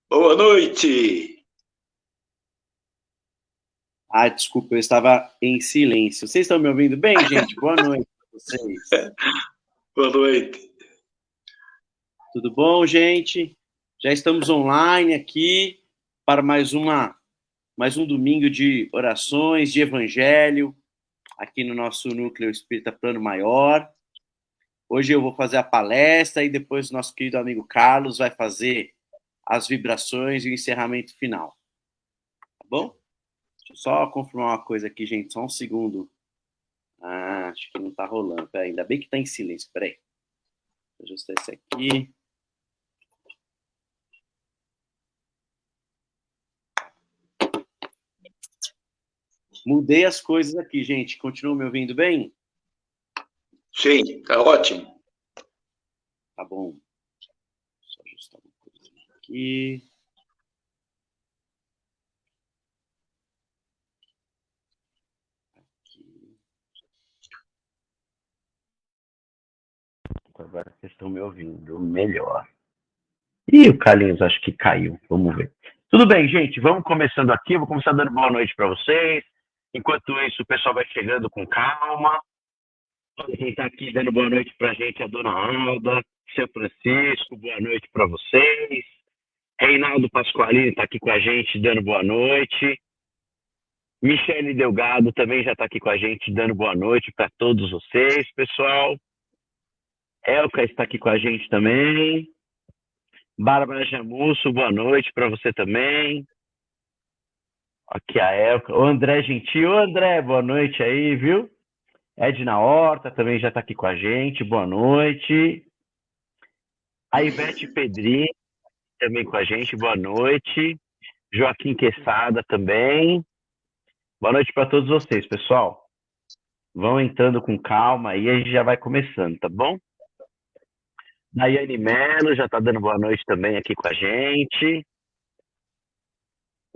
Boa noite! Ah, desculpa, eu estava em silêncio. Vocês estão me ouvindo bem, gente? Boa noite para vocês. Boa noite. Tudo bom, gente? Já estamos online aqui para mais um domingo de orações, de evangelho, aqui no nosso Núcleo Espírita Plano Maior. Hoje eu vou fazer a palestra e depois o nosso querido amigo Carlos vai fazer as vibrações e o encerramento final. Tá bom? Deixa eu só confirmar uma coisa aqui, gente. Só um segundo. Ah, acho que não tá rolando. Peraí, ainda bem que tá em silêncio. Peraí. Vou ajustar esse aqui. Mudei as coisas aqui, gente. Continuam me ouvindo bem? Sim, tá ótimo. Tá bom. Só ajustar uma coisa aqui. Agora vocês estão me ouvindo melhor. Ih, o Carlinhos acho que caiu. Vamos ver. Tudo bem, gente. Vamos começando aqui. Eu vou começar dando boa noite para vocês. Enquanto isso, o pessoal vai chegando com calma. Quem está aqui dando boa noite para a gente é a Dona Alda, São Francisco, boa noite para vocês. Reinaldo Pasqualini está aqui com a gente dando boa noite. Michele Delgado também já está aqui com a gente dando boa noite para todos vocês, pessoal. Elka está aqui com a gente também. Bárbara Jamusso, boa noite para você também. Aqui a Elka. O André Gentil. Ô, André, boa noite aí, viu? Edna Horta também já está aqui com a gente, boa noite. A Ivete Pedrinho também com a gente, boa noite. Joaquim Quesada também. Boa noite para todos vocês, pessoal. Vão entrando com calma aí, a gente já vai começando, tá bom? Daiane Mello já está dando boa noite também aqui com a gente.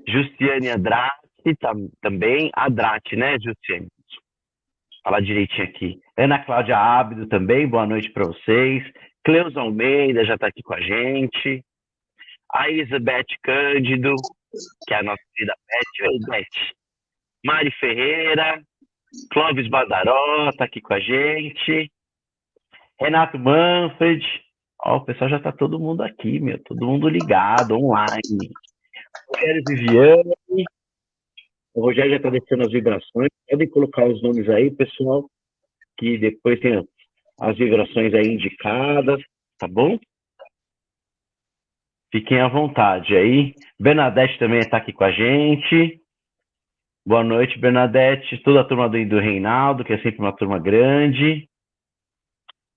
Justiane Andrade também. Adrate, né, Justiane? Falar direitinho aqui. Ana Cláudia Ábido também, boa noite para vocês. Cleusa Almeida já está aqui com a gente. A Isabeth Cândido, que é a nossa querida Beth. Mari Ferreira. Clóvis Badaró está aqui com a gente. Renato Manfred. Ó, o pessoal já está todo mundo aqui, meu. Todo mundo ligado, online. Rogério Viviane. O Rogério já está deixando as vibrações. Podem colocar os nomes aí, pessoal, que depois tem as vibrações aí indicadas, tá bom? Fiquem à vontade aí. Bernadette também está aqui com a gente. Boa noite, Bernadette. Toda a turma do Reinaldo, que é sempre uma turma grande.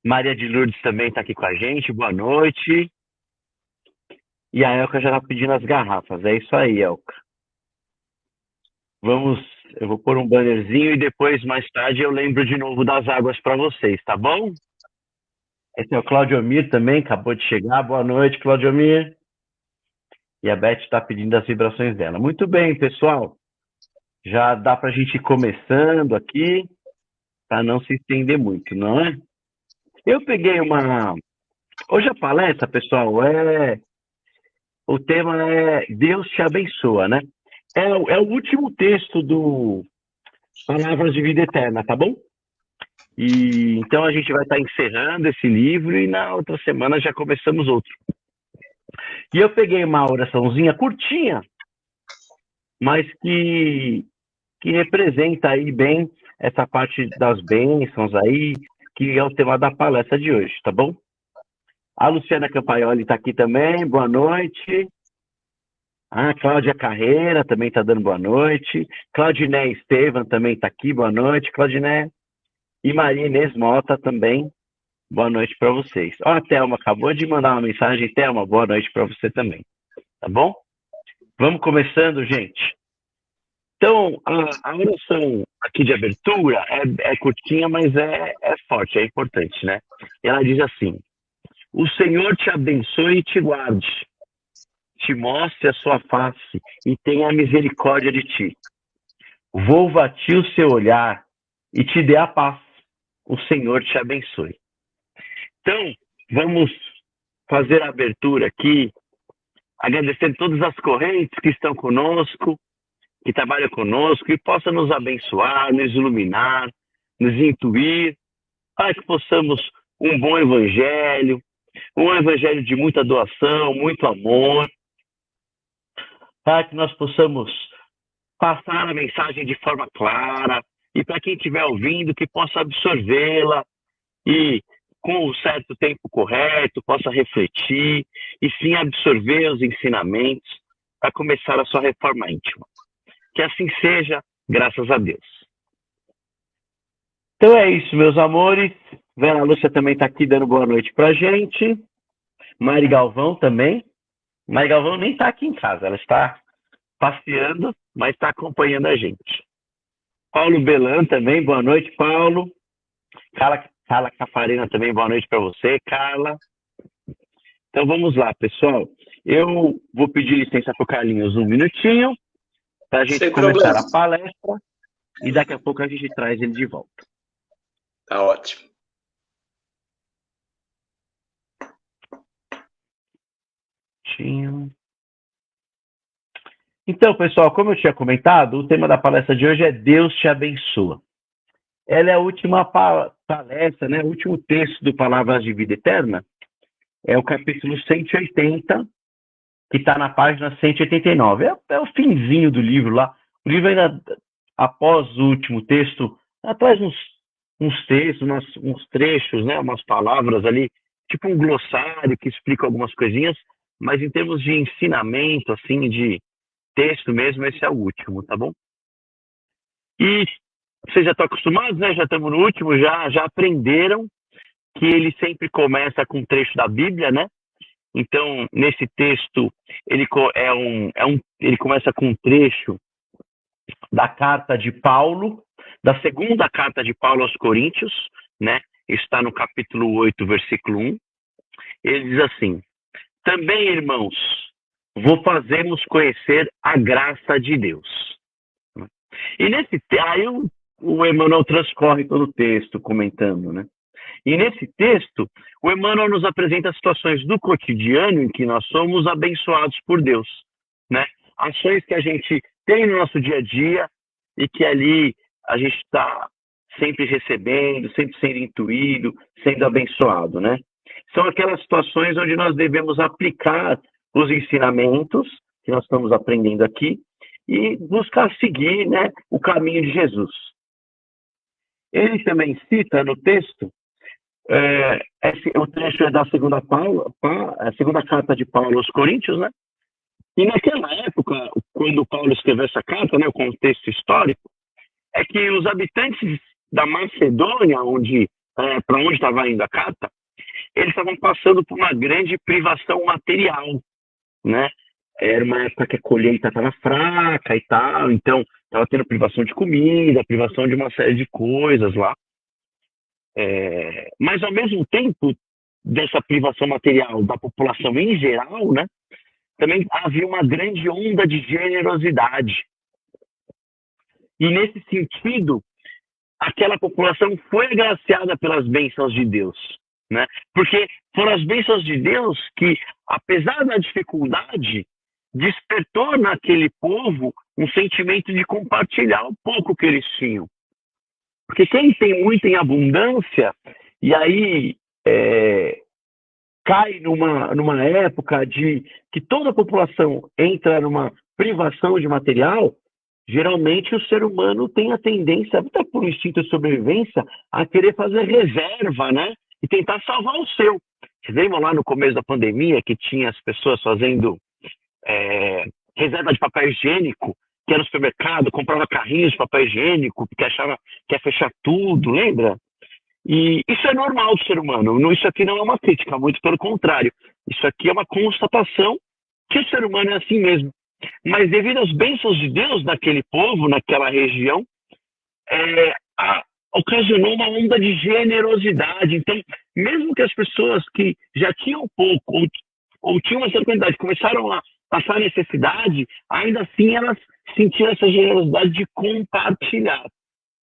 Maria de Lourdes também está aqui com a gente. Boa noite. E a Elka já está pedindo as garrafas. É isso aí, Elka. Eu vou pôr um bannerzinho e depois, mais tarde, eu lembro de novo das águas para vocês, tá bom? Esse é o Claudio Mir também, acabou de chegar. Boa noite, Claudio Mir. E a Beth está pedindo as vibrações dela. Muito bem, pessoal. Já dá para a gente ir começando aqui, para não se estender muito, não é? Eu peguei Hoje a palestra, pessoal, o tema é Deus te abençoa, né? É o último texto do Palavras de Vida Eterna, tá bom? E então a gente vai estar encerrando esse livro e na outra semana já começamos outro. E eu peguei uma oraçãozinha curtinha, mas que representa aí bem essa parte das bênçãos aí, que é o tema da palestra de hoje, tá bom? A Luciana Campaioli está aqui também, boa noite. A Cláudia Carreira também está dando boa noite. Claudiné Estevam também está aqui, boa noite, Claudiné. E Maria Inês Mota também, boa noite para vocês. Ó, a Thelma acabou de mandar uma mensagem. Thelma, boa noite para você também, tá bom? Vamos começando, gente. Então, a oração aqui de abertura é curtinha, mas é forte, é importante, né? Ela diz assim: o Senhor te abençoe e te guarde, te mostre a sua face e tenha misericórdia de ti. Volva a ti o seu olhar e te dê a paz. O Senhor te abençoe. Então, vamos fazer a abertura aqui, agradecendo todas as correntes que estão conosco, que trabalham conosco, que possam nos abençoar, nos iluminar, nos intuir, para que possamos um bom evangelho de muita doação, muito amor, para que nós possamos passar a mensagem de forma clara e para quem estiver ouvindo que possa absorvê-la e com o certo tempo correto possa refletir e sim absorver os ensinamentos para começar a sua reforma íntima. Que assim seja, graças a Deus. Então é isso, meus amores. Vera Lúcia também está aqui dando boa noite para a gente. Mari Galvão também. Mari Galvão nem está aqui em casa, ela está passeando, mas está acompanhando a gente. Paulo Belan também, boa noite, Paulo. Carla Cafarina também, boa noite para você, Carla. Então vamos lá, pessoal. Eu vou pedir licença para o Carlinhos um minutinho, para a gente começar a palestra, e daqui a pouco a gente traz ele de volta. Tá ótimo. Então, pessoal, como eu tinha comentado, o tema da palestra de hoje é Deus te abençoa. Ela é a última palestra, né? O último texto do Palavras de Vida Eterna. É o capítulo 180, que está na página 189. É o finzinho do livro lá. O livro ainda, após o último texto, traz uns textos, uns trechos, né? Umas palavras ali, tipo um glossário que explica algumas coisinhas, mas em termos de ensinamento, assim, de texto mesmo, esse é o último, tá bom? E vocês já estão acostumados, né? Já estamos no último, já aprenderam que ele sempre começa com um trecho da Bíblia, né? Então, nesse texto, ele começa com um trecho da carta de Paulo, da segunda carta de Paulo aos Coríntios, né? Está no capítulo 8, versículo 1. Ele diz assim: também, irmãos, vou fazermos conhecer a graça de Deus. E aí o Emmanuel transcorre todo o texto comentando, né? E nesse texto, o Emmanuel nos apresenta situações do cotidiano em que nós somos abençoados por Deus, né? Ações que a gente tem no nosso dia a dia e que ali a gente está sempre recebendo, sempre sendo intuído, sendo abençoado, né? São aquelas situações onde nós devemos aplicar os ensinamentos que nós estamos aprendendo aqui e buscar seguir, né, o caminho de Jesus. Ele também cita no texto, o trecho é da segunda carta de Paulo aos Coríntios, né? E naquela época, quando Paulo escreveu essa carta, né, o contexto histórico, é que os habitantes da Macedônia, para onde estava indo a carta, eles estavam passando por uma grande privação material, né? Era uma época que a colheita estava fraca e tal, então estava tendo privação de comida, privação de uma série de coisas lá. Mas, ao mesmo tempo dessa privação material da população em geral, né, também havia uma grande onda de generosidade. E, nesse sentido, aquela população foi agraciada pelas bênçãos de Deus, né? Porque foram as bênçãos de Deus que, apesar da dificuldade, despertou naquele povo um sentimento de compartilhar o pouco que eles tinham. Porque quem tem muito em abundância, e aí cai numa época de que toda a população entra numa privação de material, geralmente o ser humano tem a tendência, até por instinto de sobrevivência, a querer fazer reserva, né? E tentar salvar o seu. Vocês lembram lá no começo da pandemia que tinha as pessoas fazendo reserva de papel higiênico, que era no supermercado, comprava carrinhos de papel higiênico, porque achava que ia fechar tudo, lembra? E isso é normal do ser humano. Isso aqui não é uma crítica, muito pelo contrário. Isso aqui é uma constatação que o ser humano é assim mesmo. Mas devido às bênçãos de Deus naquele povo, naquela região, ocasionou uma onda de generosidade. Então, mesmo que as pessoas que já tinham pouco ou tinham uma certa quantidade começaram a passar necessidade, ainda assim elas sentiram essa generosidade de compartilhar.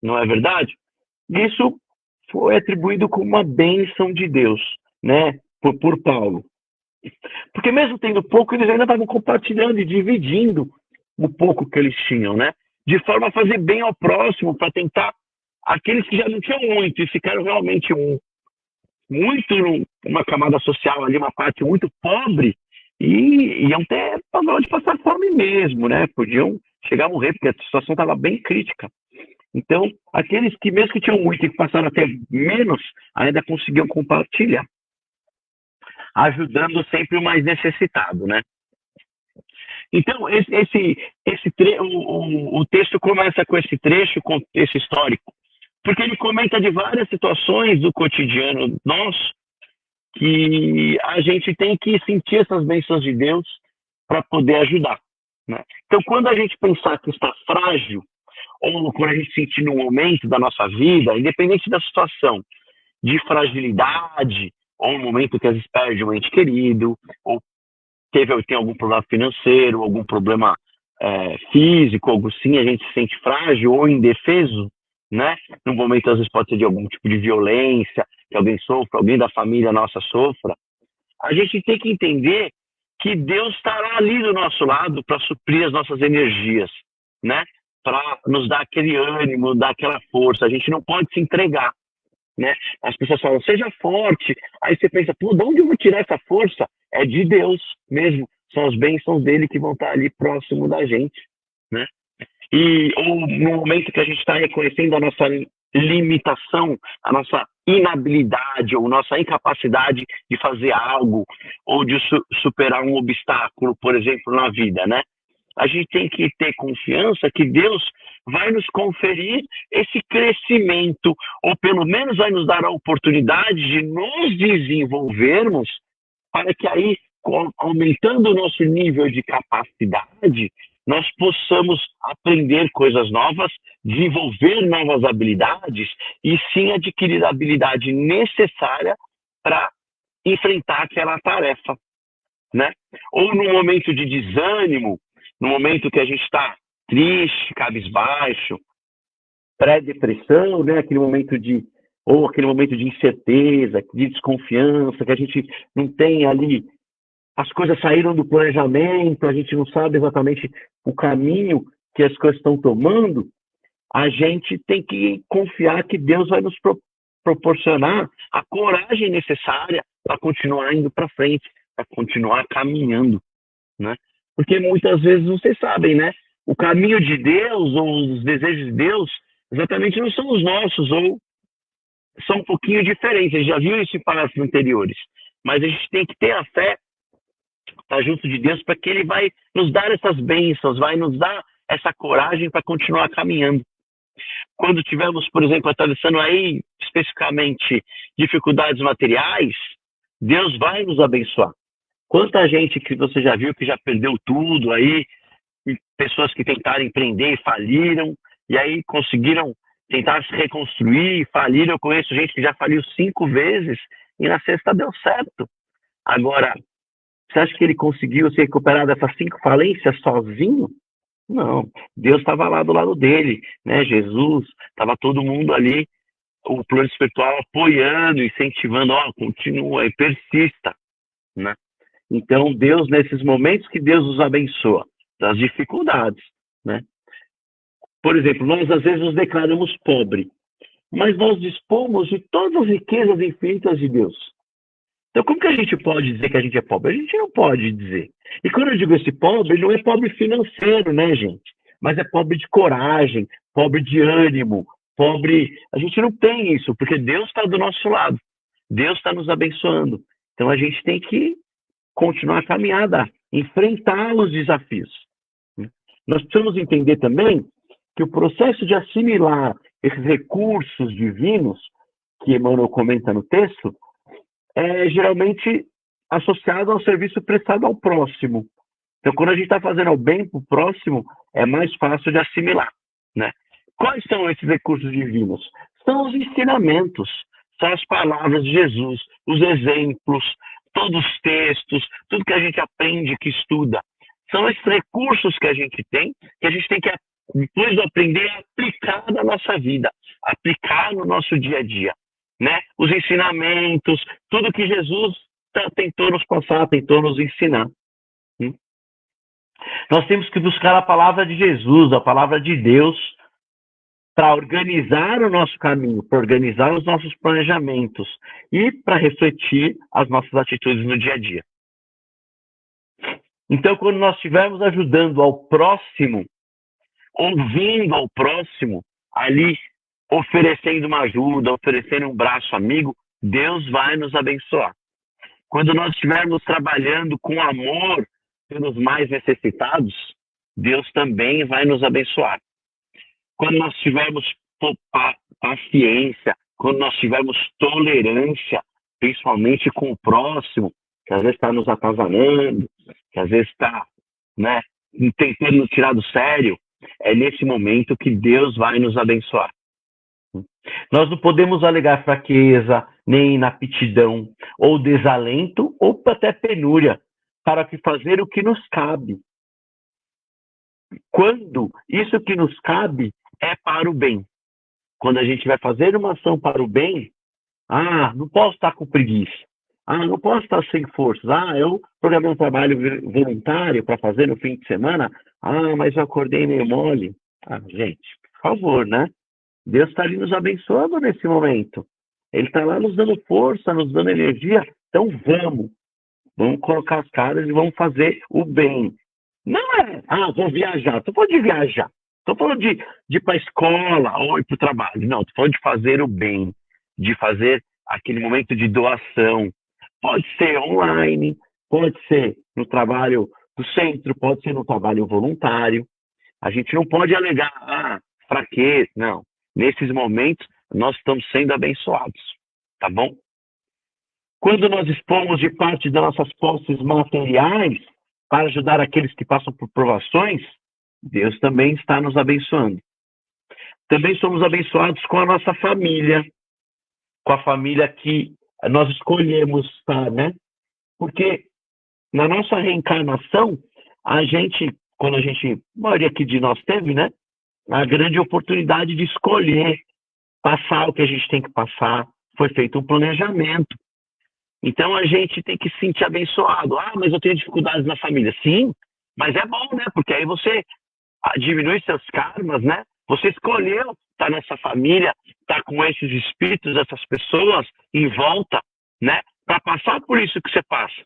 Não é verdade? Isso foi atribuído como uma bênção de Deus. né, por Paulo. Porque mesmo tendo pouco, eles ainda estavam compartilhando e dividindo o pouco que eles tinham, né? De forma a fazer bem ao próximo, para tentar aqueles que já não tinham muito e ficaram realmente muito numa camada social ali, uma parte muito pobre, e iam ter problema de passar fome mesmo, né? Podiam chegar a morrer, porque a situação estava bem crítica. Então, aqueles que mesmo que tinham muito e que passaram até menos, ainda conseguiam compartilhar, ajudando sempre o mais necessitado, né? Então, o texto começa com esse trecho, com esse histórico, porque ele comenta de várias situações do cotidiano nosso que a gente tem que sentir essas bênçãos de Deus para poder ajudar, né? Então, quando a gente pensar que está frágil, ou quando a gente sentir num momento da nossa vida, independente da situação, de fragilidade, ou um momento que às vezes perde um ente querido, ou tem algum problema financeiro, algum problema físico, algo assim, a gente se sente frágil ou indefeso, né? No momento, às vezes, pode ser de algum tipo de violência, que alguém sofra, alguém da família nossa sofra. A gente tem que entender que Deus estará ali do nosso lado para suprir as nossas energias, né? Para nos dar aquele ânimo, dar aquela força. A gente não pode se entregar, né? As pessoas falam, seja forte. Aí você pensa, pô, de onde eu vou tirar essa força? É de Deus mesmo. São as bênçãos dele que vão estar ali próximo da gente, né? Ou no momento que a gente está reconhecendo a nossa limitação, a nossa inabilidade ou nossa incapacidade de fazer algo ou de superar um obstáculo, por exemplo, na vida, né? A gente tem que ter confiança que Deus vai nos conferir esse crescimento, ou pelo menos vai nos dar a oportunidade de nos desenvolvermos, para que aí, aumentando o nosso nível de capacidade, nós possamos aprender coisas novas, desenvolver novas habilidades e sim adquirir a habilidade necessária para enfrentar aquela tarefa, né? Ou no momento de desânimo, no momento que a gente está triste, cabisbaixo, pré-depressão, né? Aquele momento de incerteza, de desconfiança, que a gente não tem ali, as coisas saíram do planejamento, a gente não sabe exatamente o caminho que as coisas estão tomando, a gente tem que confiar que Deus vai nos proporcionar a coragem necessária para continuar indo para frente, para continuar caminhando, né? Porque muitas vezes vocês sabem, né? O caminho de Deus ou os desejos de Deus exatamente não são os nossos, ou são um pouquinho diferentes. A gente já viu isso em palestras anteriores. Mas a gente tem que ter a fé, estar junto de Deus, para que Ele vai nos dar essas bênçãos, vai nos dar essa coragem para continuar caminhando. Quando tivermos, por exemplo, atravessando aí especificamente dificuldades materiais, Deus vai nos abençoar. Quanta gente que você já viu que já perdeu tudo aí, pessoas que tentaram empreender e faliram, e aí conseguiram tentar se reconstruir e faliram. Eu conheço gente que já faliu 5 vezes e na sexta deu certo. Agora, você acha que ele conseguiu se recuperar dessas 5 falências sozinho? Não, Deus estava lá do lado dele, né? Jesus, estava todo mundo ali, o plano espiritual apoiando, incentivando, continua e persista, né? Então, Deus, nesses momentos que Deus nos abençoa, das dificuldades, né? Por exemplo, nós às vezes nos declaramos pobre, mas nós dispomos de todas as riquezas infinitas de Deus. Então, como que a gente pode dizer que a gente é pobre? A gente não pode dizer. E quando eu digo esse pobre, não é pobre financeiro, né, gente? Mas é pobre de coragem, pobre de ânimo, pobre... A gente não tem isso, porque Deus está do nosso lado. Deus está nos abençoando. Então, a gente tem que continuar a caminhada, enfrentar os desafios. Nós precisamos entender também que o processo de assimilar esses recursos divinos, que Emmanuel comenta no texto, é geralmente associado ao serviço prestado ao próximo. Então, quando a gente está fazendo o bem para o próximo, é mais fácil de assimilar, né? Quais são esses recursos divinos? São os ensinamentos, são as palavras de Jesus, os exemplos, todos os textos, tudo que a gente aprende, que estuda. São esses recursos que a gente tem que, depois de aprender, aplicar na nossa vida, aplicar no nosso dia a dia. né? Os ensinamentos, tudo que Jesus tentou nos passar, tentou nos ensinar. Nós temos que buscar a palavra de Jesus, a palavra de Deus, para organizar o nosso caminho, para organizar os nossos planejamentos e para refletir as nossas atitudes no dia a dia. Então, quando nós estivermos ajudando ao próximo, ouvindo ao próximo, ali, oferecendo uma ajuda, oferecendo um braço amigo, Deus vai nos abençoar. Quando nós estivermos trabalhando com amor pelos mais necessitados, Deus também vai nos abençoar. Quando nós tivermos paciência, quando nós tivermos tolerância, principalmente com o próximo, que às vezes está nos atazanando, que às vezes está, né, tentando nos tirar do sério, é nesse momento que Deus vai nos abençoar. Nós não podemos alegar fraqueza, nem inaptidão, ou desalento, ou até penúria, para fazer o que nos cabe. Quando isso que nos cabe é para o bem. Quando a gente vai fazer uma ação para o bem, não posso estar com preguiça. Não posso estar sem forças. Eu programei um trabalho voluntário para fazer no fim de semana. Mas eu acordei meio mole. Gente, por favor, né? Deus está ali nos abençoando nesse momento. Ele está lá nos dando força, nos dando energia. Então vamos colocar as caras e vamos fazer o bem. Não é, vou viajar. Estou falando de viajar. Estou falando de ir para a escola ou ir para o trabalho. Não, estou falando de fazer o bem, de fazer aquele momento de doação. Pode ser online, pode ser no trabalho do centro, pode ser no trabalho voluntário. A gente não pode alegar fraqueza, não. Nesses momentos, nós estamos sendo abençoados, tá bom? Quando nós dispomos de parte das nossas posses materiais para ajudar aqueles que passam por provações, Deus também está nos abençoando. Também somos abençoados com a nossa família, com a família que nós escolhemos estar, né? Porque na nossa reencarnação, quando a maioria aqui de nós teve, né? A grande oportunidade de escolher passar o que a gente tem que passar, foi feito um planejamento. Então a gente tem que se sentir abençoado. Mas eu tenho dificuldades na família. Sim, mas é bom, né? Porque aí você diminui seus karmas, né? Você escolheu estar nessa família, estar com esses espíritos, essas pessoas em volta, né? Para passar por isso que você passa.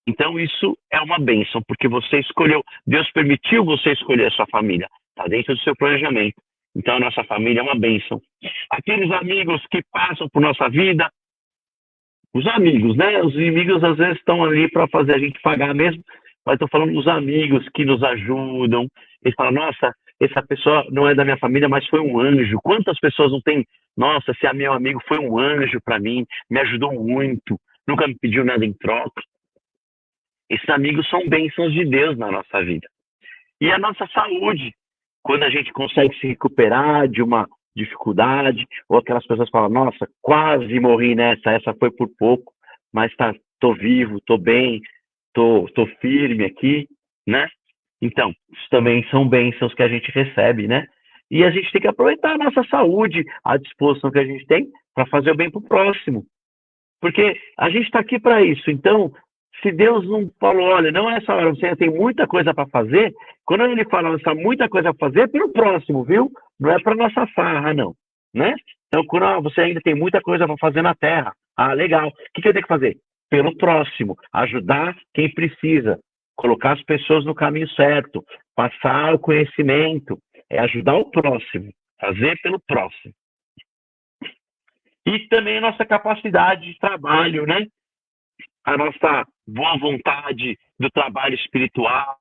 Então isso é uma bênção, porque você escolheu, Deus permitiu você escolher a sua família. Está dentro do seu planejamento. Então a nossa família é uma bênção. Aqueles amigos que passam por nossa vida, os amigos, né? Os inimigos às vezes estão ali para fazer a gente pagar mesmo, mas estou falando dos amigos que nos ajudam. Eles falam, nossa, essa pessoa não é da minha família, mas foi um anjo. Quantas pessoas não têm, nossa, esse meu amigo foi um anjo para mim, me ajudou muito, nunca me pediu nada em troca. Esses amigos são bênçãos de Deus na nossa vida. E a nossa saúde, quando a gente consegue se recuperar de uma dificuldade, ou aquelas pessoas falam, nossa, quase morri nessa, essa foi por pouco, mas tô vivo, tô bem, tô firme aqui, né? Então, isso também são bênçãos que a gente recebe, né? E a gente tem que aproveitar a nossa saúde, a disposição que a gente tem para fazer o bem para o próximo. Porque a gente está aqui para isso. Então, se Deus não falou, olha, não é essa hora, você tem muita coisa para fazer, quando ele fala, essa muita coisa para fazer, é para o próximo, viu? Não é para nossa farra, não. Né? Então, quando você ainda tem muita coisa para fazer na Terra, legal. O que eu tenho que fazer? Pelo próximo, ajudar quem precisa, colocar as pessoas no caminho certo, passar o conhecimento, ajudar o próximo, fazer pelo próximo. E também a nossa capacidade de trabalho, né? A nossa boa vontade do trabalho espiritual.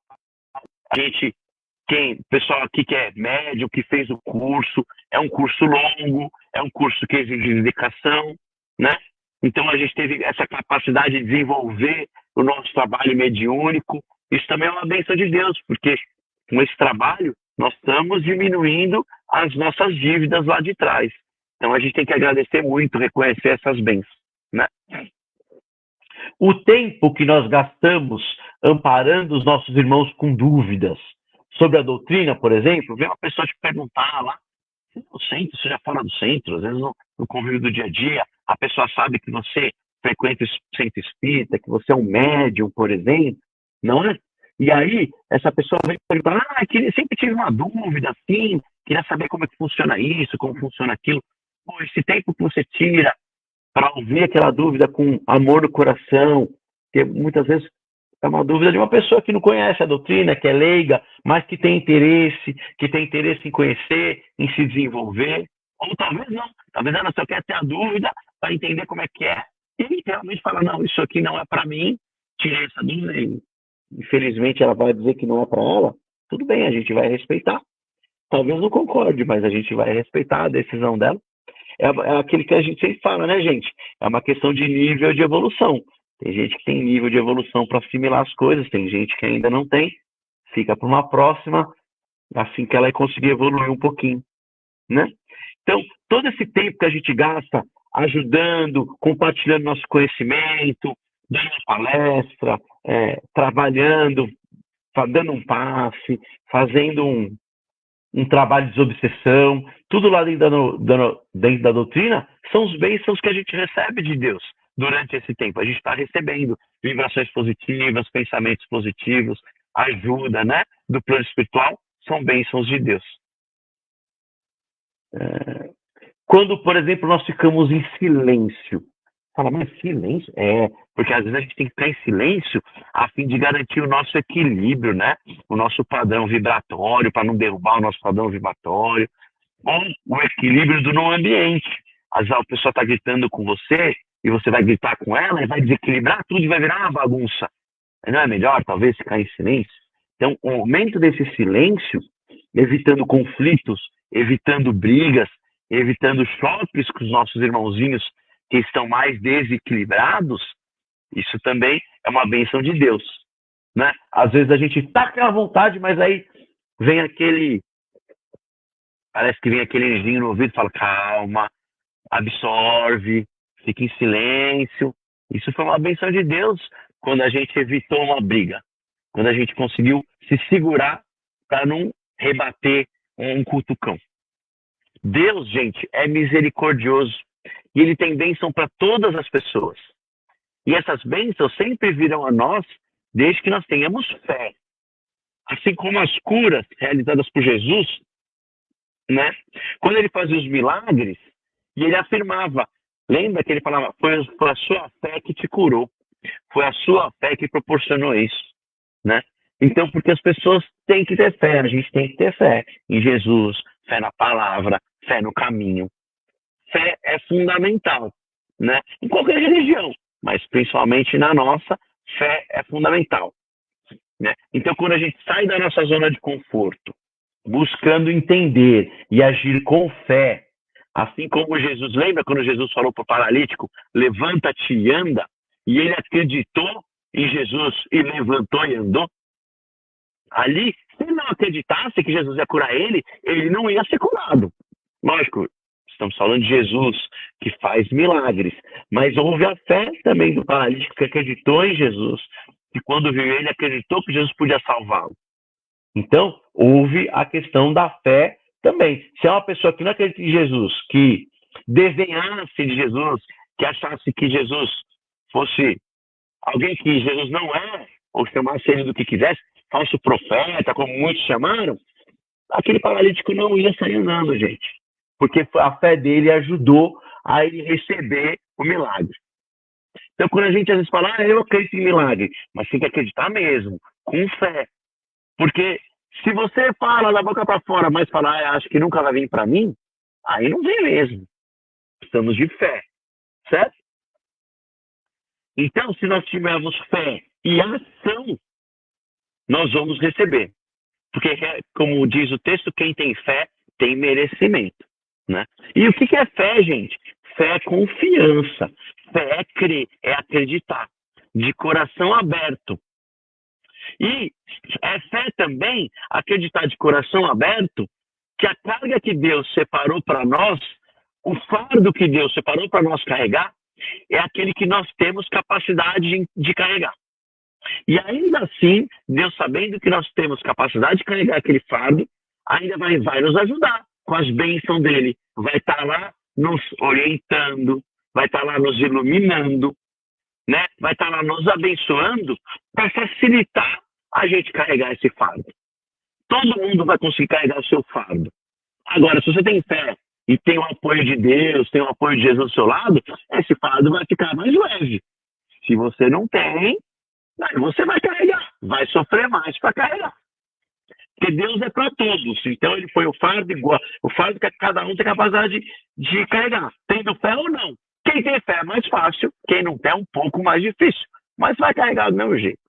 Pessoal aqui que é médium, que fez o curso, é um curso longo, é um curso que exige dedicação, né? Então a gente teve essa capacidade de desenvolver o nosso trabalho mediúnico. Isso também é uma bênção de Deus, porque com esse trabalho nós estamos diminuindo as nossas dívidas lá de trás. Então a gente tem que agradecer muito, reconhecer essas bênçãos, né? O tempo que nós gastamos amparando os nossos irmãos com dúvidas sobre a doutrina, por exemplo, vem uma pessoa te perguntar lá, no centro, você já fala do centro, às vezes no convívio do dia a dia, a pessoa sabe que você frequenta o centro espírita, que você é um médium, por exemplo, não é? E aí, essa pessoa vem perguntar, sempre tive uma dúvida, assim, queria saber como é que funciona isso, como funciona aquilo. Pô, esse tempo que você tira para ouvir aquela dúvida com amor no coração, que muitas vezes é uma dúvida de uma pessoa que não conhece a doutrina, que é leiga, mas que tem interesse em conhecer, em se desenvolver, ou talvez não, talvez ela só quer ter a dúvida para entender como é que é, e realmente fala, não, isso aqui não é para mim, tirei essa dúvida, e infelizmente ela vai dizer que não é para ela, tudo bem, a gente vai respeitar, talvez não concorde, mas a gente vai respeitar a decisão dela. É aquele que a gente sempre fala, né, gente? É uma questão de nível de evolução. Tem gente que tem nível de evolução para assimilar as coisas, tem gente que ainda não tem. Fica para uma próxima, assim que ela conseguir evoluir um pouquinho, né? Então, todo esse tempo que a gente gasta ajudando, compartilhando nosso conhecimento, dando uma palestra, trabalhando, dando um passe, fazendo um trabalho de desobsessão, tudo lá dentro da doutrina, são os bênçãos que a gente recebe de Deus durante esse tempo. A gente está recebendo vibrações positivas, pensamentos positivos, ajuda, né, do plano espiritual, são bênçãos de Deus. Quando, por exemplo, nós ficamos em silêncio, fala, mas silêncio? Porque às vezes a gente tem que ficar em silêncio a fim de garantir o nosso equilíbrio, né? O nosso padrão vibratório, para não derrubar o nosso padrão vibratório, ou o equilíbrio do não ambiente. Às vezes a pessoa está gritando com você e você vai gritar com ela e vai desequilibrar tudo e vai virar uma bagunça. Não é melhor, talvez, ficar em silêncio? Então, o aumento desse silêncio, evitando conflitos, evitando brigas, evitando choques com os nossos irmãozinhos que estão mais desequilibrados, isso também é uma bênção de Deus, né? Às vezes a gente tá com a vontade, mas aí parece que vem aquele anjinho no ouvido e fala, calma, absorve, fica em silêncio. Isso foi uma bênção de Deus quando a gente evitou uma briga, quando a gente conseguiu se segurar para não rebater um cutucão. Deus, gente, é misericordioso e ele tem bênção para todas as pessoas. E essas bênçãos sempre virão a nós desde que nós tenhamos fé. Assim como as curas realizadas por Jesus, né? Quando ele fazia os milagres, e ele afirmava, lembra que ele falava, foi a sua fé que te curou, foi a sua fé que proporcionou isso, né? Então, porque as pessoas têm que ter fé, a gente tem que ter fé em Jesus, fé na palavra, fé no caminho. Fé é fundamental, né? Em qualquer religião, mas principalmente na nossa, fé é fundamental, né? Então, quando a gente sai da nossa zona de conforto, buscando entender e agir com fé, assim como Jesus, lembra quando Jesus falou para o paralítico, levanta-te e anda, e ele acreditou em Jesus e levantou e andou? Ali, se ele não acreditasse que Jesus ia curar ele, ele não ia ser curado. Lógico, estamos falando de Jesus, que faz milagres, mas houve a fé também do paralítico que acreditou em Jesus, e quando viu ele, acreditou que Jesus podia salvá-lo. Então, houve a questão da fé também. Se é uma pessoa que não acredita em Jesus, que desdenhasse de Jesus, que achasse que Jesus fosse alguém que Jesus não é, ou chamasse ele do que quisesse, falso profeta, como muitos chamaram, aquele paralítico não ia sair andando, gente. Porque a fé dele ajudou a ele receber o milagre. Então, quando a gente às vezes fala, eu acredito em milagre, mas tem que acreditar mesmo, com fé. Porque se você fala da boca para fora, mas falar, acho que nunca vai vir para mim, aí não vem mesmo. Precisamos de fé, certo? Então, se nós tivermos fé e ação, nós vamos receber. Porque, como diz o texto, quem tem fé tem merecimento, né? E o que é fé, gente? Fé é confiança. Fé é crer, é acreditar. De coração aberto. E é fé também acreditar de coração aberto que a carga que Deus separou para nós, o fardo que Deus separou para nós carregar, é aquele que nós temos capacidade de carregar. E ainda assim, Deus, sabendo que nós temos capacidade de carregar aquele fardo, ainda vai nos ajudar com as bênçãos dele. Vai estar lá nos orientando, vai estar lá nos iluminando, né? Vai estar lá nos abençoando para facilitar a gente carregar esse fardo. Todo mundo vai conseguir carregar o seu fardo. Agora, se você tem fé e tem o apoio de Deus, tem o apoio de Jesus ao seu lado, esse fardo vai ficar mais leve. Se você não tem, aí você vai carregar, vai sofrer mais para carregar. Porque Deus é para todos. Então ele foi o fardo igual, o fardo que cada um tem capacidade de carregar, tendo fé ou não. Quem tem fé é mais fácil, quem não tem é um pouco mais difícil, mas vai carregar do mesmo jeito.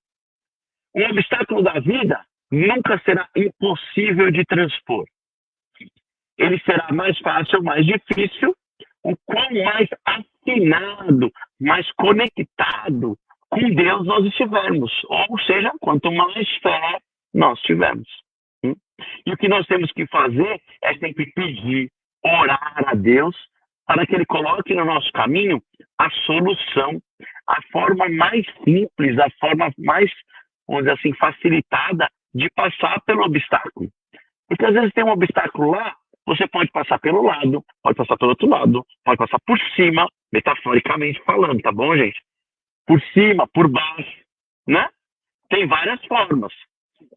Um obstáculo da vida nunca será impossível de transpor. Ele será mais fácil ou mais difícil, o quão mais afinado, mais conectado com Deus nós estivermos. Ou seja, quanto mais fé nós tivermos. E o que nós temos que fazer é sempre pedir, orar a Deus, para que Ele coloque no nosso caminho a solução, a forma mais simples, a forma mais, vamos dizer assim, facilitada de passar pelo obstáculo. Porque às vezes tem um obstáculo lá, você pode passar pelo lado, pode passar pelo outro lado, pode passar por cima, metaforicamente falando, tá bom, gente? Por cima, por baixo, né? Tem várias formas.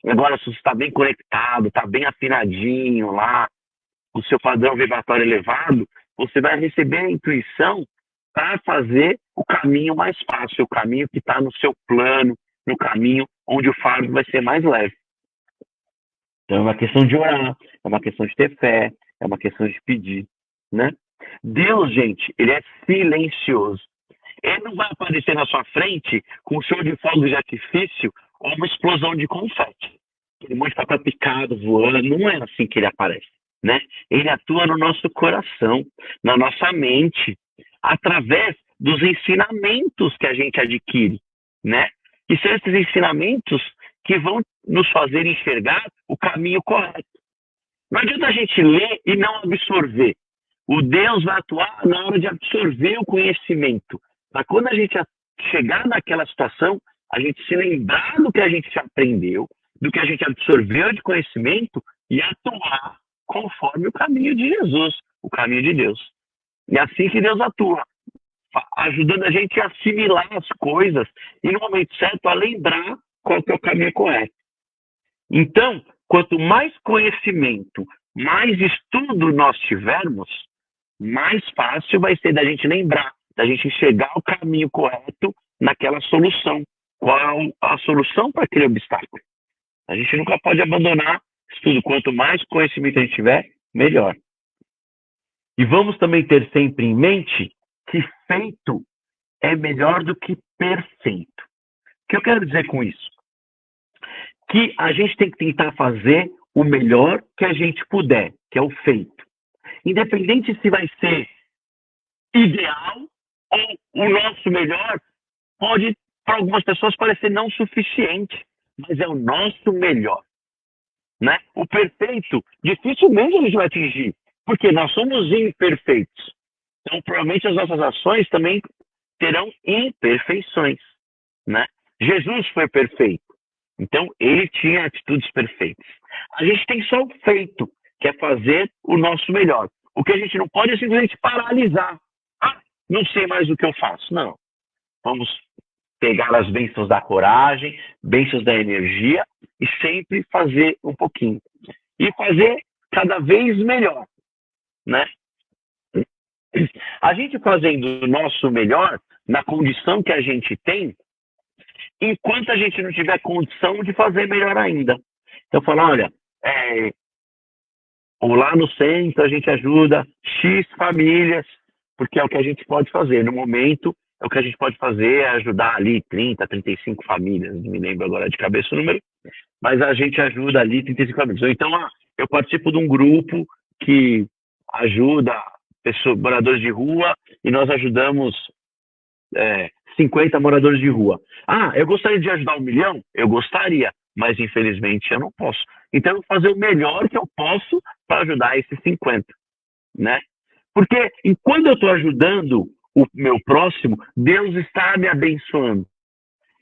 Agora, se você está bem conectado, está bem afinadinho lá, o seu padrão vibratório elevado, você vai receber a intuição para fazer o caminho mais fácil, o caminho que está no seu plano, no caminho onde o fardo vai ser mais leve. Então é uma questão de orar, é uma questão de ter fé, é uma questão de pedir, né? Deus, gente, ele é silencioso. Ele não vai aparecer na sua frente com um show de fogos de artifício ou uma explosão de confete. Aquele monte de papel picado voando, não é assim que ele aparece, né? Ele atua no nosso coração, na nossa mente, através dos ensinamentos que a gente adquire, né? E são esses ensinamentos que vão nos fazer enxergar o caminho correto. Não adianta a gente ler e não absorver. O Deus vai atuar na hora de absorver o conhecimento. Para quando a gente chegar naquela situação, a gente se lembrar do que a gente já aprendeu, do que a gente absorveu de conhecimento e atuar conforme o caminho de Jesus, o caminho de Deus. E é assim que Deus atua, ajudando a gente a assimilar as coisas e no momento certo a lembrar qual que é o caminho correto. Então, quanto mais conhecimento, mais estudo nós tivermos, mais fácil vai ser da gente lembrar, da gente enxergar o caminho correto naquela solução. Qual a solução para aquele obstáculo? A gente nunca pode abandonar estudo. Quanto mais conhecimento a gente tiver, melhor. E vamos também ter sempre em mente que feito é melhor do que perfeito. O que eu quero dizer com isso? Que a gente tem que tentar fazer o melhor que a gente puder, que é o feito. Independente se vai ser ideal ou o nosso melhor, pode para algumas pessoas parecer não suficiente, mas é o nosso melhor, né? O perfeito, dificilmente a gente vai atingir, porque nós somos imperfeitos. Então, provavelmente as nossas ações também terão imperfeições, né? Jesus foi perfeito, então ele tinha atitudes perfeitas. A gente tem só o feito, que é fazer o nosso melhor. O que a gente não pode é simplesmente paralisar. Ah, não sei mais o que eu faço. Não. Vamos pegar as bênçãos da coragem, bênçãos da energia e sempre fazer um pouquinho. E fazer cada vez melhor, né? A gente fazendo o nosso melhor, na condição que a gente tem, enquanto a gente não tiver condição de fazer melhor ainda. Então, falar, olha, ou lá no centro a gente ajuda X famílias, porque é o que a gente pode fazer. No momento, é o que a gente pode fazer é ajudar ali 30, 35 famílias, não me lembro agora de cabeça o número, mas a gente ajuda ali 35 famílias. Então, eu participo de um grupo que ajuda moradores de rua e nós ajudamos 50 moradores de rua. Ah, eu gostaria de ajudar 1 milhão? Eu gostaria, mas infelizmente eu não posso. Então, eu vou fazer o melhor que eu posso para ajudar esses 50, né? Porque enquanto eu estou ajudando o meu próximo, Deus está me abençoando.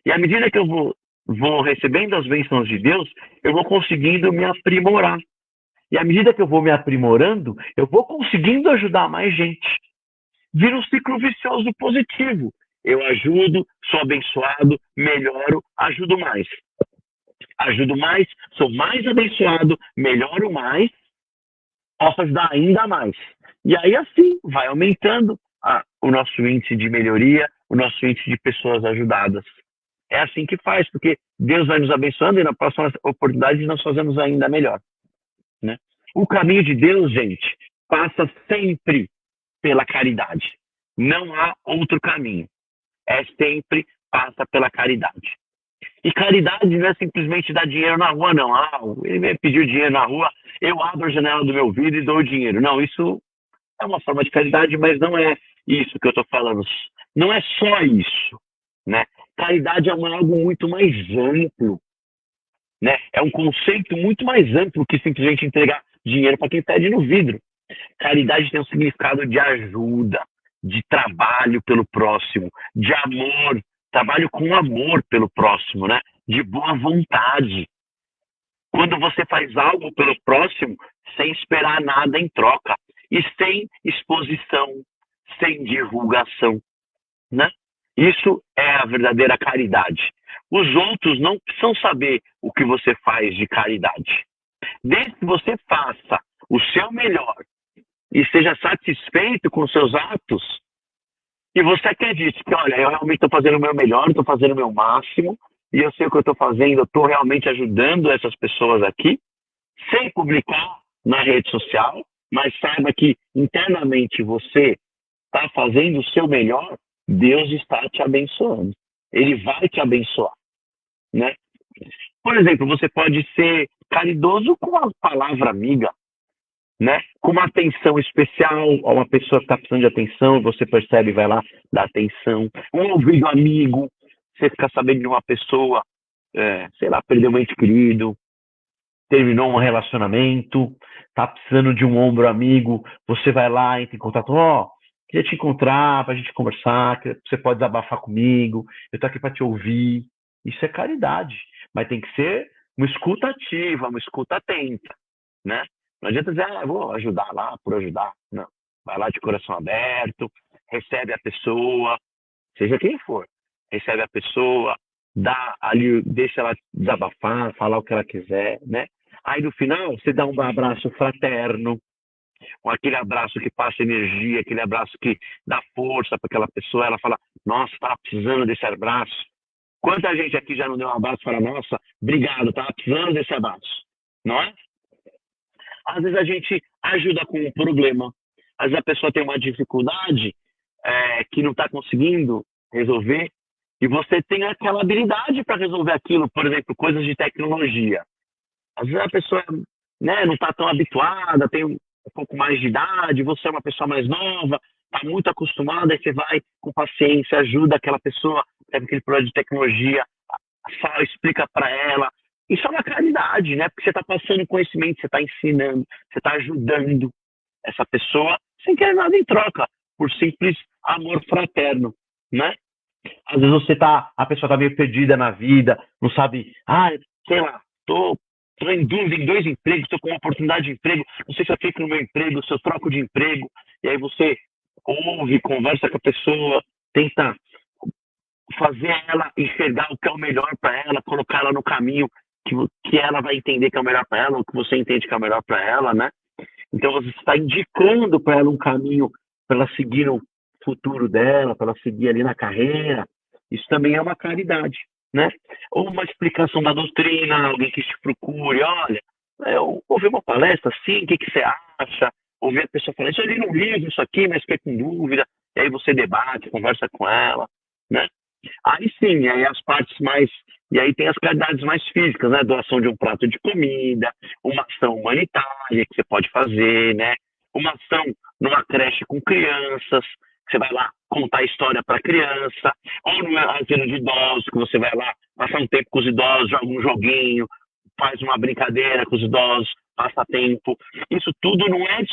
E à medida que eu vou recebendo as bênçãos de Deus, eu vou conseguindo me aprimorar. E à medida que eu vou me aprimorando, eu vou conseguindo ajudar mais gente. vira um ciclo vicioso positivo. Eu ajudo, sou abençoado, melhoro, ajudo mais. Ajudo mais, sou mais abençoado, melhoro mais, posso ajudar ainda mais. E aí, assim, vai aumentando o nosso índice de melhoria, o nosso índice de pessoas ajudadas. É assim que faz, porque Deus vai nos abençoando e na próxima oportunidade nós fazemos ainda melhor. Né? O caminho de Deus, gente, passa sempre pela caridade. Não há outro caminho. É sempre passa pela caridade. E caridade não é simplesmente dar dinheiro na rua, não. Ele me pediu dinheiro na rua, eu abro a janela do meu vidro e dou o dinheiro. Não, isso é uma forma de caridade, mas não é isso que eu estou falando. Não é só isso. Né? Caridade é algo muito mais amplo. Né? É um conceito muito mais amplo que simplesmente entregar dinheiro para quem pede no vidro. Caridade tem um significado de ajuda, de trabalho pelo próximo, de amor, trabalho com amor pelo próximo, né? De boa vontade. Quando você faz algo pelo próximo sem esperar nada em troca e sem exposição, sem divulgação, né? Isso é a verdadeira caridade. Os outros não precisam saber o que você faz de caridade. Desde que você faça o seu melhor e seja satisfeito com os seus atos, e você acredite que, olha, eu realmente estou fazendo o meu melhor, estou fazendo o meu máximo, e eu sei o que eu estou fazendo, eu estou realmente ajudando essas pessoas aqui, sem publicar na rede social, mas saiba que internamente você está fazendo o seu melhor, Deus está te abençoando. Ele vai te abençoar. Né? Por exemplo, você pode ser caridoso com a palavra amiga, né? Com uma atenção especial a uma pessoa que está precisando de atenção, você percebe e vai lá dar atenção. Um ouvido amigo, você fica sabendo de uma pessoa, sei lá, perdeu um ente querido, terminou um relacionamento, está precisando de um ombro amigo, você vai lá, entra em contato, queria te encontrar para a gente conversar, você pode desabafar comigo, eu estou aqui para te ouvir. Isso é caridade, mas tem que ser uma escuta ativa, uma escuta atenta, né? Não adianta dizer, eu vou ajudar lá por ajudar. Não. Vai lá de coração aberto, recebe a pessoa, seja quem for. Recebe a pessoa, dá ali, deixa ela desabafar, falar o que ela quiser, né? Aí no final, você dá um abraço fraterno, ou aquele abraço que passa energia, aquele abraço que dá força para aquela pessoa. Ela fala, nossa, estava precisando desse abraço. Quanta gente aqui já não deu um abraço e fala, nossa, obrigado, estava precisando desse abraço. Não é? Às vezes a gente ajuda com um problema. Às vezes a pessoa tem uma dificuldade que não está conseguindo resolver e você tem aquela habilidade para resolver aquilo. Por exemplo, coisas de tecnologia. Às vezes a pessoa, né, não está tão habituada, tem um pouco mais de idade, você é uma pessoa mais nova, está muito acostumada, aí você vai com paciência, ajuda aquela pessoa, tem aquele problema de tecnologia, fala, explica para ela. Isso é uma caridade, né? Porque você está passando conhecimento, você está ensinando, você está ajudando essa pessoa sem querer nada em troca, por simples amor fraterno, né? Às vezes a pessoa está meio perdida na vida, não sabe, sei lá, tô em dúvida em 2 empregos, estou com uma oportunidade de emprego, não sei se eu fico no meu emprego, se eu troco de emprego, e aí você ouve, conversa com a pessoa, tenta fazer ela enxergar o que é o melhor para ela, colocar ela no caminho que ela vai entender que é o melhor para ela, ou que você entende que é o melhor para ela, né? Então você está indicando para ela um caminho para ela seguir no futuro dela, para ela seguir ali na carreira. Isso também é uma caridade, né? Ou uma explicação da doutrina, alguém que te procure, olha, eu ouvi uma palestra assim, o que você acha? Ouvir a pessoa falar, eu li num livro isso aqui, mas fiquei com dúvida, e aí você debate, conversa com ela, né? Aí sim, aí as partes mais. E aí tem as caridades mais físicas, né? Doação de um prato de comida, uma ação humanitária que você pode fazer, né? Uma ação numa creche com crianças, que você vai lá contar a história para a criança, ou no asilo de idosos, que você vai lá passar um tempo com os idosos, joga um joguinho, faz uma brincadeira com os idosos, passa tempo. Isso tudo não é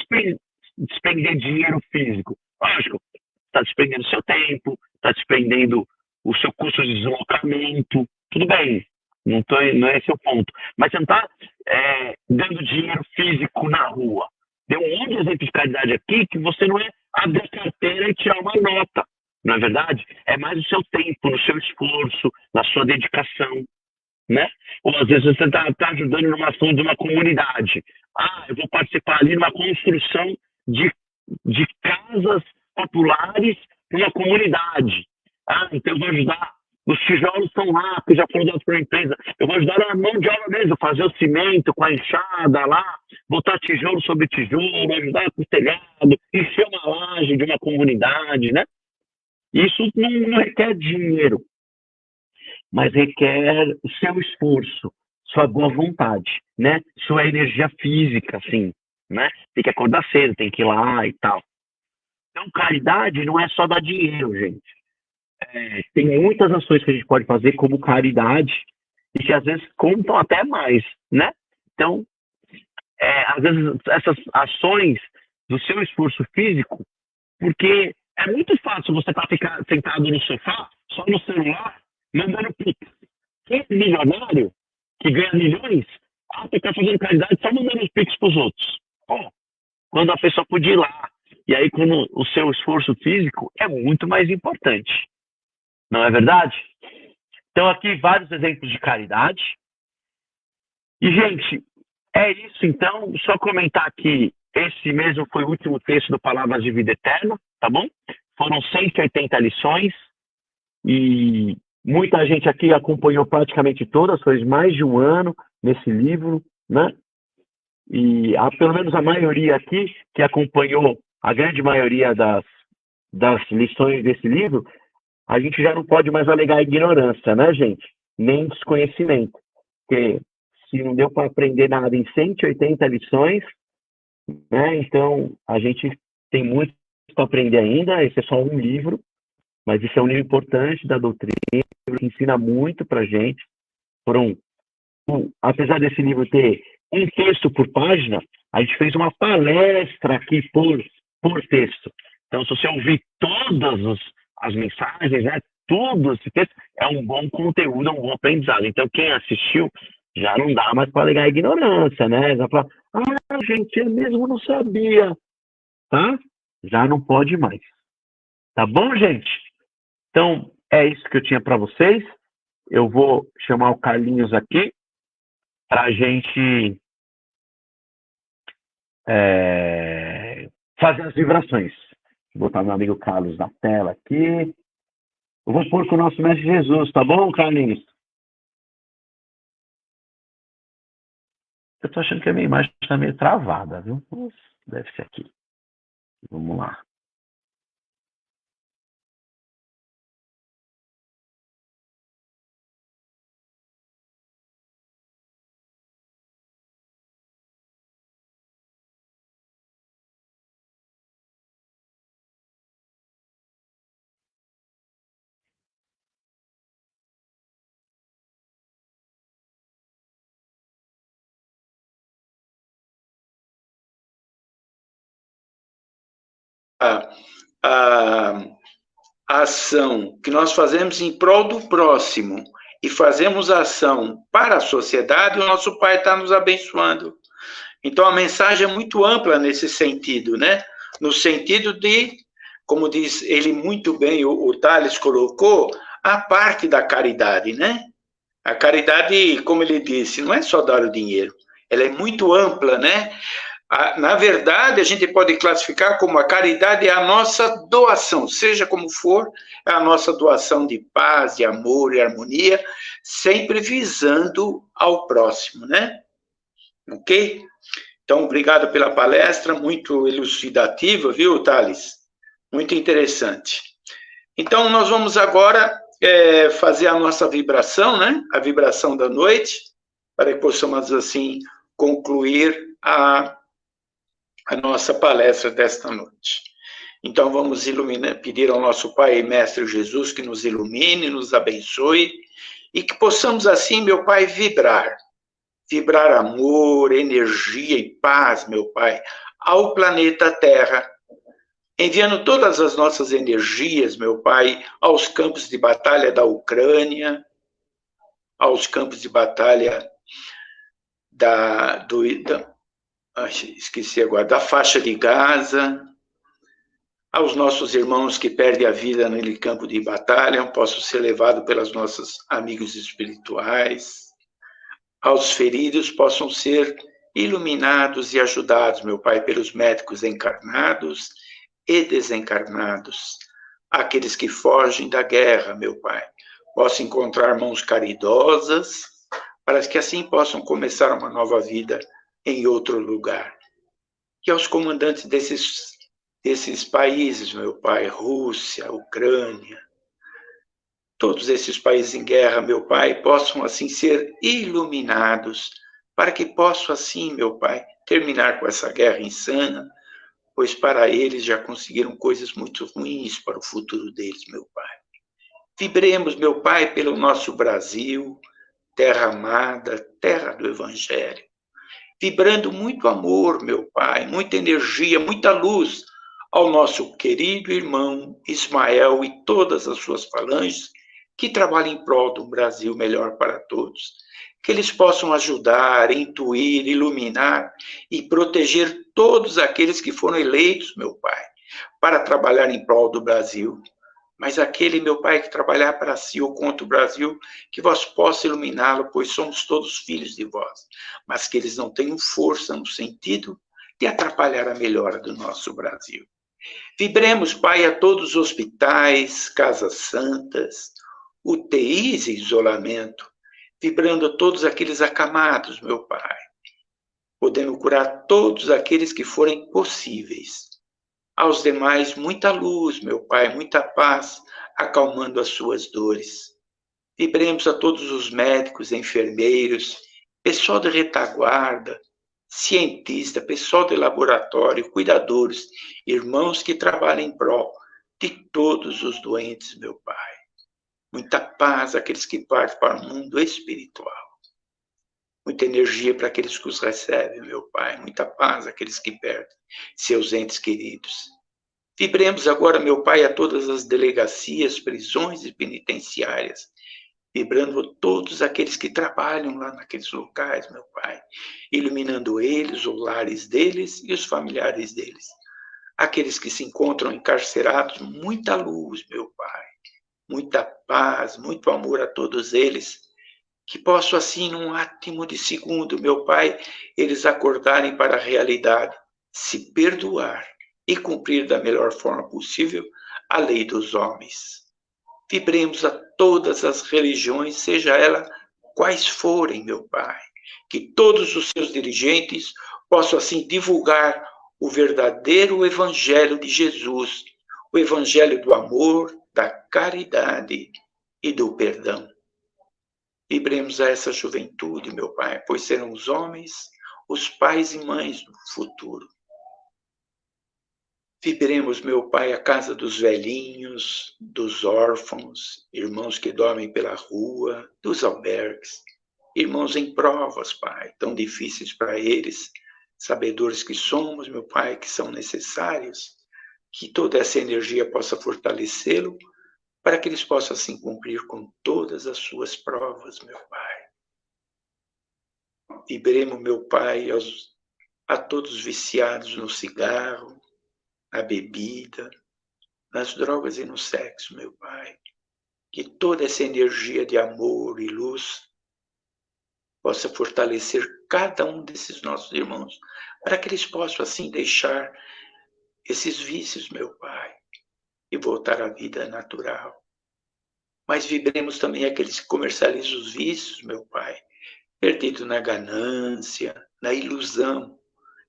despender dinheiro físico. Lógico, está despendendo seu tempo, está despendendo o seu custo de deslocamento, tudo bem, não é esse o ponto. Mas você não está dando dinheiro físico na rua. Deu um monte de exemplo de caridade aqui que você não é abrir a carteira e tirar uma nota, não é verdade? É mais o seu tempo, no seu esforço, na sua dedicação, né? Ou às vezes você está ajudando numa ação de uma comunidade. Ah, eu vou participar ali numa construção de, de casas populares para uma comunidade. Ah, então eu vou ajudar. Os tijolos estão lá, que já foram dados para a empresa. Eu vou ajudar a mão de obra mesmo, fazer o cimento com a enxada lá, botar tijolo sobre tijolo, ajudar com o telhado, encher uma laje de uma comunidade, né? Isso não requer dinheiro, mas requer o seu esforço, sua boa vontade, né? Sua energia física, assim, né? Tem que acordar cedo, tem que ir lá e tal. Então, caridade não é só dar dinheiro, gente. Tem muitas ações que a gente pode fazer como caridade e que às vezes contam até mais, né? Então, às vezes essas ações do seu esforço físico, porque é muito fácil você ficar sentado no sofá, só no celular, mandando pix. Quem é milionário, que ganha milhões, fica fazendo caridade só mandando os pix para os outros. Pô, quando a pessoa podia ir lá. E aí, quando o seu esforço físico é muito mais importante. Não é verdade? Então, aqui, vários exemplos de caridade. E, gente, é isso, então. Só comentar que esse mesmo foi o último texto do Palavras de Vida Eterna, tá bom? Foram 180 lições e muita gente aqui acompanhou praticamente todas, foi mais de um ano nesse livro, né? E pelo menos a maioria aqui que acompanhou, a grande maioria das lições desse livro, a gente já não pode mais alegar ignorância, né, gente? Nem desconhecimento. Porque se não deu para aprender nada em 180 lições, né? Então, a gente tem muito para aprender ainda. Esse é só um livro, mas isso é um livro importante da doutrina, que ensina muito para a gente. Apesar desse livro ter um texto por página, a gente fez uma palestra aqui por texto. Então, se você ouvir todas as mensagens, né, tudo esse texto, é um bom conteúdo, é um bom aprendizado. Então, quem assistiu, já não dá mais para alegar a ignorância, né? Já fala, gente, eu mesmo não sabia, tá? Já não pode mais. Tá bom, gente? Então, é isso que eu tinha para vocês. Eu vou chamar o Carlinhos aqui para a gente fazer as vibrações. Vou botar meu amigo Carlos na tela aqui. Eu vou pôr com o nosso Mestre Jesus, tá bom, Carlinhos? Eu tô achando que a minha imagem está meio travada, viu? Deve ser aqui. Vamos lá. A ação que nós fazemos em prol do próximo e fazemos ação para a sociedade, o nosso Pai está nos abençoando. Então, a mensagem é muito ampla nesse sentido, né? No sentido de, como diz ele muito bem, o Tales colocou, a parte da caridade, né? A caridade, como ele disse, não é só dar o dinheiro, ela é muito ampla, né? Na verdade, a gente pode classificar como a caridade é a nossa doação, seja como for, é a nossa doação de paz, de amor e harmonia, sempre visando ao próximo, né? Ok? Então, obrigado pela palestra, muito elucidativa, viu, Thales? Muito interessante. Então, nós vamos agora fazer a nossa vibração, né? A vibração da noite, para que possamos, assim, concluir a nossa palestra desta noite. Então, vamos pedir ao nosso Pai e Mestre Jesus que nos ilumine, nos abençoe, e que possamos, assim, meu Pai, vibrar amor, energia e paz, meu Pai, ao planeta Terra, enviando todas as nossas energias, meu Pai, aos campos de batalha da Ucrânia, aos campos de batalha esqueci agora, da faixa de Gaza, Aos nossos irmãos que perdem a vida naquele campo de batalha, possam ser levados pelos nossos amigos espirituais. Aos feridos possam ser iluminados e ajudados, meu Pai, pelos médicos encarnados e desencarnados. Aqueles que fogem da guerra, meu Pai, possam encontrar mãos caridosas, para que assim possam começar uma nova vida em outro lugar. E aos comandantes desses países, meu Pai, Rússia, Ucrânia, todos esses países em guerra, meu Pai, possam assim ser iluminados, para que possam assim, meu Pai, terminar com essa guerra insana, pois para eles já conseguiram coisas muito ruins para o futuro deles, meu Pai. Vibremos, meu Pai, pelo nosso Brasil, terra amada, terra do Evangelho, vibrando muito amor, meu Pai, muita energia, muita luz ao nosso querido irmão Ismael e todas as suas falanges que trabalham em prol de um Brasil melhor para todos. Que eles possam ajudar, intuir, iluminar e proteger todos aqueles que foram eleitos, meu Pai, para trabalhar em prol do Brasil. Mas aquele, meu Pai, que trabalhar para si ou contra o Brasil, que vós possa iluminá-lo, pois somos todos filhos de vós, mas que eles não tenham força no sentido de atrapalhar a melhora do nosso Brasil. Vibremos, Pai, a todos os hospitais, casas santas, UTIs e isolamento, vibrando a todos aqueles acamados, meu Pai, podendo curar todos aqueles que forem possíveis. Aos demais, muita luz, meu Pai, muita paz, acalmando as suas dores. Vibremos a todos os médicos, enfermeiros, pessoal de retaguarda, cientista, pessoal de laboratório, cuidadores, irmãos que trabalham em prol de todos os doentes, meu Pai. Muita paz àqueles que partem para o mundo espiritual. Muita energia para aqueles que os recebem, meu Pai. Muita paz àqueles que perdem seus entes queridos. Vibremos agora, meu Pai, a todas as delegacias, prisões e penitenciárias, vibrando todos aqueles que trabalham lá naqueles locais, meu Pai, iluminando eles, os lares deles e os familiares deles. Aqueles que se encontram encarcerados, muita luz, meu Pai, muita paz, muito amor a todos eles, que possam assim, num átimo de segundo, meu Pai, eles acordarem para a realidade, se perdoar e cumprir da melhor forma possível a lei dos homens. Vibremos a todas as religiões, seja ela quais forem, meu Pai, que todos os seus dirigentes possam assim divulgar o verdadeiro evangelho de Jesus, o evangelho do amor, da caridade e do perdão. Vibremos a essa juventude, meu Pai, pois serão os homens, os pais e mães do futuro. Vibremos, meu Pai, a casa dos velhinhos, dos órfãos, irmãos que dormem pela rua, dos albergues, irmãos em provas, Pai, tão difíceis para eles, sabedores que somos, meu Pai, que são necessários, que toda essa energia possa fortalecê-lo, para que eles possam assim cumprir com todas as suas provas, meu Pai. Vibremos, meu Pai, a todos viciados no cigarro, na bebida, nas drogas e no sexo, meu Pai. Que toda essa energia de amor e luz possa fortalecer cada um desses nossos irmãos, para que eles possam assim deixar esses vícios, meu Pai, e voltar à vida natural. Mas vibremos também aqueles que comercializam os vícios, meu Pai, perdidos na ganância, na ilusão,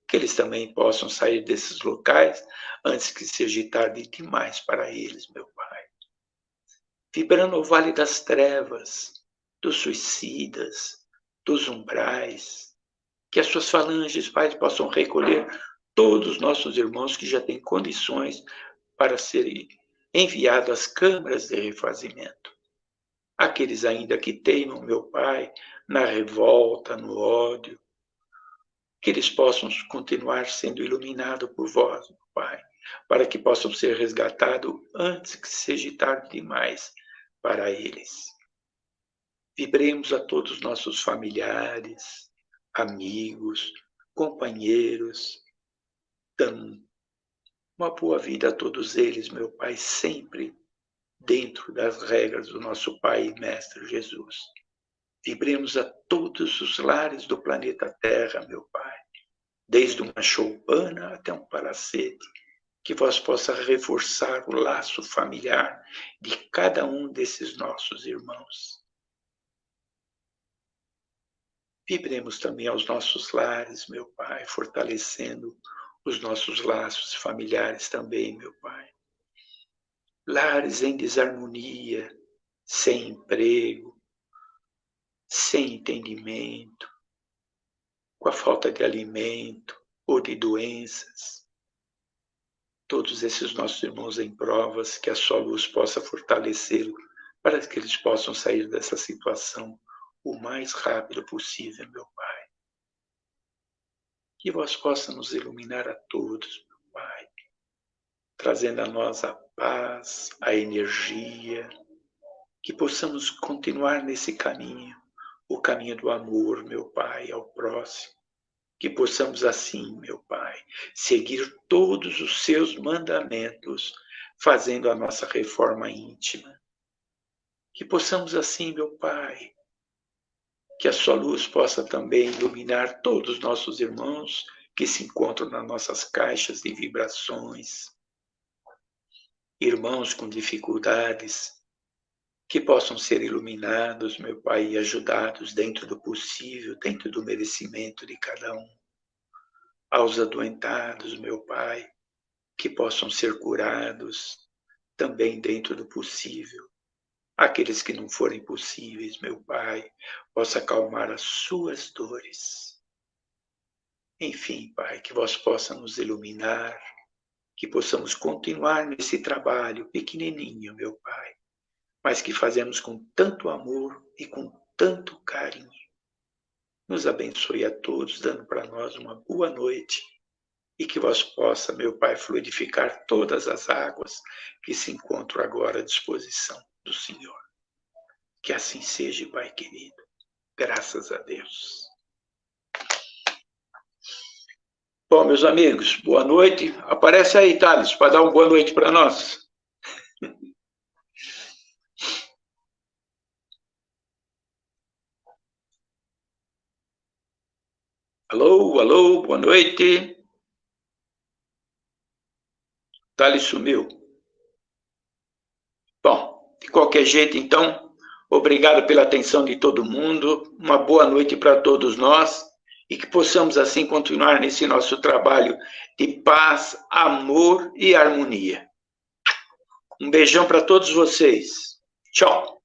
que eles também possam sair desses locais antes que seja tarde demais para eles, meu Pai. Vibrando o vale das trevas, dos suicidas, dos umbrais, que as suas falanges, Pai, possam recolher todos os nossos irmãos que já têm condições para serem enviados às câmaras de refazimento. Aqueles ainda que teimam, meu Pai, na revolta, no ódio, que eles possam continuar sendo iluminados por vós, meu Pai, para que possam ser resgatados antes que seja tarde demais para eles. Vibremos a todos os nossos familiares, amigos, companheiros, uma boa vida a todos eles, meu Pai, sempre dentro das regras do nosso Pai e Mestre Jesus. Vibremos a todos os lares do planeta Terra, meu Pai, desde uma choupana até um palacete, que vós possa reforçar o laço familiar de cada um desses nossos irmãos. Vibremos também aos nossos lares, meu Pai, fortalecendo os nossos laços familiares também, meu Pai. Lares em desarmonia, sem emprego, sem entendimento, com a falta de alimento ou de doenças. Todos esses nossos irmãos em provas, que a sua luz possa fortalecê-los, para que eles possam sair dessa situação o mais rápido possível, meu Pai. Que vós possa nos iluminar a todos, meu Pai, trazendo a nós a paz, a energia, que possamos continuar nesse caminho, o caminho do amor, meu Pai, ao próximo. Que possamos assim, meu Pai, seguir todos os seus mandamentos, fazendo a nossa reforma íntima. Que possamos assim, meu Pai, que a sua luz possa também iluminar todos os nossos irmãos que se encontram nas nossas caixas de vibrações. Irmãos com dificuldades, que possam ser iluminados, meu Pai, e ajudados dentro do possível, dentro do merecimento de cada um. Aos adoentados, meu Pai, que possam ser curados também dentro do possível. Aqueles que não forem possíveis, meu Pai, possa acalmar as suas dores. Enfim, Pai, que vós possa nos iluminar, que possamos continuar nesse trabalho pequenininho, meu Pai, mas que fazemos com tanto amor e com tanto carinho. Nos abençoe a todos, dando para nós uma boa noite e que vós possa, meu Pai, fluidificar todas as águas que se encontram agora à disposição do Senhor. Que assim seja, Pai querido. Graças a Deus. Bom, meus amigos, boa noite. Aparece aí, Thales, para dar uma boa noite para nós. Alô, alô, boa noite. Thales sumiu. Bom, de qualquer jeito, então, obrigado pela atenção de todo mundo. Uma boa noite para todos nós e que possamos assim continuar nesse nosso trabalho de paz, amor e harmonia. Um beijão para todos vocês. Tchau.